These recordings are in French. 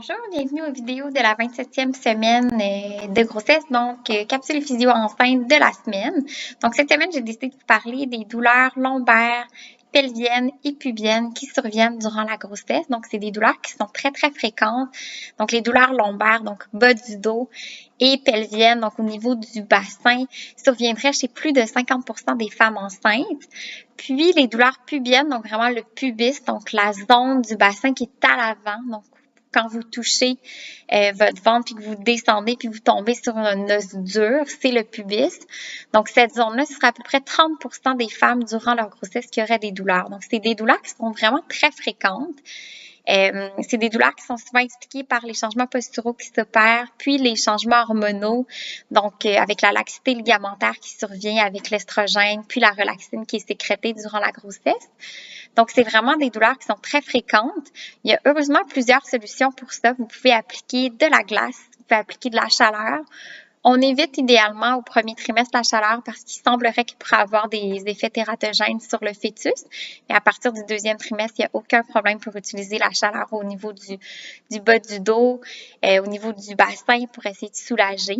Bonjour, bienvenue aux vidéos de la 27e semaine de grossesse, donc capsule physio enceinte de la semaine. Donc cette semaine, j'ai décidé de vous parler des douleurs lombaires, pelviennes et pubiennes qui surviennent durant la grossesse. Donc c'est des douleurs qui sont très fréquentes. Donc les douleurs lombaires, donc bas du dos, et pelviennes, donc au niveau du bassin, surviendraient chez plus de 50% des femmes enceintes. Puis les douleurs pubiennes, donc vraiment le pubis, donc la zone du bassin qui est à l'avant, donc quand vous touchez votre ventre, puis que vous descendez, puis vous tombez sur un os dur, c'est le pubis. Donc, cette zone-là, ce sera à peu près 30% des femmes durant leur grossesse qui auraient des douleurs. Donc, c'est des douleurs qui sont vraiment très fréquentes. C'est des douleurs qui sont souvent expliquées par les changements posturaux qui s'opèrent, puis les changements hormonaux, donc avec la laxité ligamentaire qui survient avec l'estrogène, puis la relaxine qui est sécrétée durant la grossesse. Donc, c'est vraiment des douleurs qui sont très fréquentes. Il y a heureusement plusieurs solutions pour ça. Vous pouvez appliquer de la glace, vous pouvez appliquer de la chaleur. On évite idéalement au premier trimestre la chaleur parce qu'il semblerait qu'il pourrait avoir des effets tératogènes sur le fœtus. Et à partir du deuxième trimestre, il n'y a aucun problème pour utiliser la chaleur au niveau du bas du dos, au niveau du bassin pour essayer de soulager.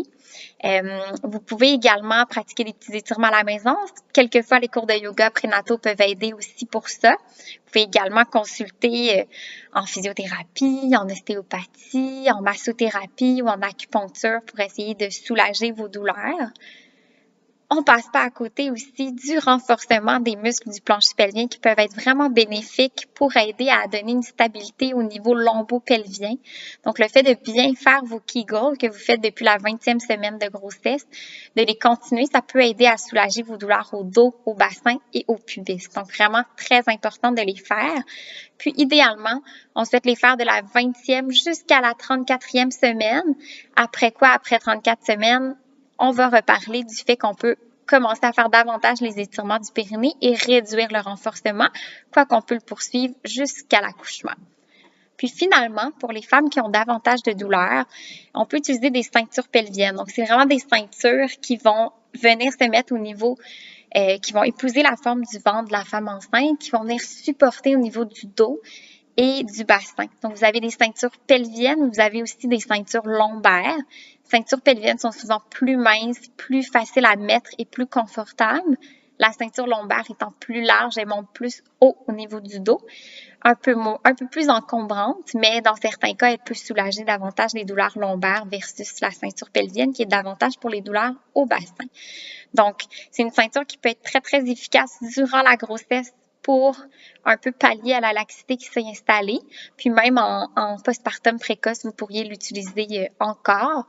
Vous pouvez également pratiquer des petits étirements à la maison. Quelquefois, les cours de yoga prénataux peuvent aider aussi pour ça. Vous pouvez également consulter en physiothérapie, en ostéopathie, en massothérapie ou en acupuncture pour essayer de soulager vos douleurs. On passe pas à côté aussi du renforcement des muscles du plancher pelvien qui peuvent être vraiment bénéfiques pour aider à donner une stabilité au niveau lombo-pelvien. Donc, le fait de bien faire vos Kegels que vous faites depuis la 20e semaine de grossesse, de les continuer, ça peut aider à soulager vos douleurs au dos, au bassin et au pubis. Donc, vraiment très important de les faire. Puis, idéalement, on souhaite les faire de la 20e jusqu'à la 34e semaine. Après quoi, après 34 semaines, on va reparler du fait qu'on peut commencer à faire davantage les étirements du périnée et réduire le renforcement, quoi qu'on peut le poursuivre jusqu'à l'accouchement. Puis finalement, pour les femmes qui ont davantage de douleurs, on peut utiliser des ceintures pelviennes. Donc, c'est vraiment des ceintures qui vont venir se mettre au niveau, qui vont épouser la forme du ventre de la femme enceinte, qui vont venir supporter au niveau du dos et du bassin. Donc, vous avez des ceintures pelviennes, vous avez aussi des ceintures lombaires. Les ceintures pelviennes sont souvent plus minces, plus faciles à mettre et plus confortables. La ceinture lombaire étant plus large et monte plus haut au niveau du dos, un peu plus encombrante, mais dans certains cas, elle peut soulager davantage les douleurs lombaires versus la ceinture pelvienne qui est davantage pour les douleurs au bassin. Donc, c'est une ceinture qui peut être très efficace durant la grossesse pour un peu pallier à la laxité qui s'est installée. Puis même en postpartum précoce, vous pourriez l'utiliser encore.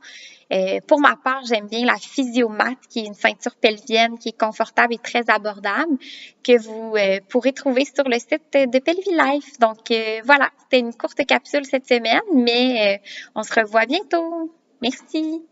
Pour ma part, j'aime bien la Physiomat, qui est une ceinture pelvienne qui est confortable et très abordable, que vous pourrez trouver sur le site de Pelvilife. Donc voilà, c'était une courte capsule cette semaine, mais on se revoit bientôt. Merci!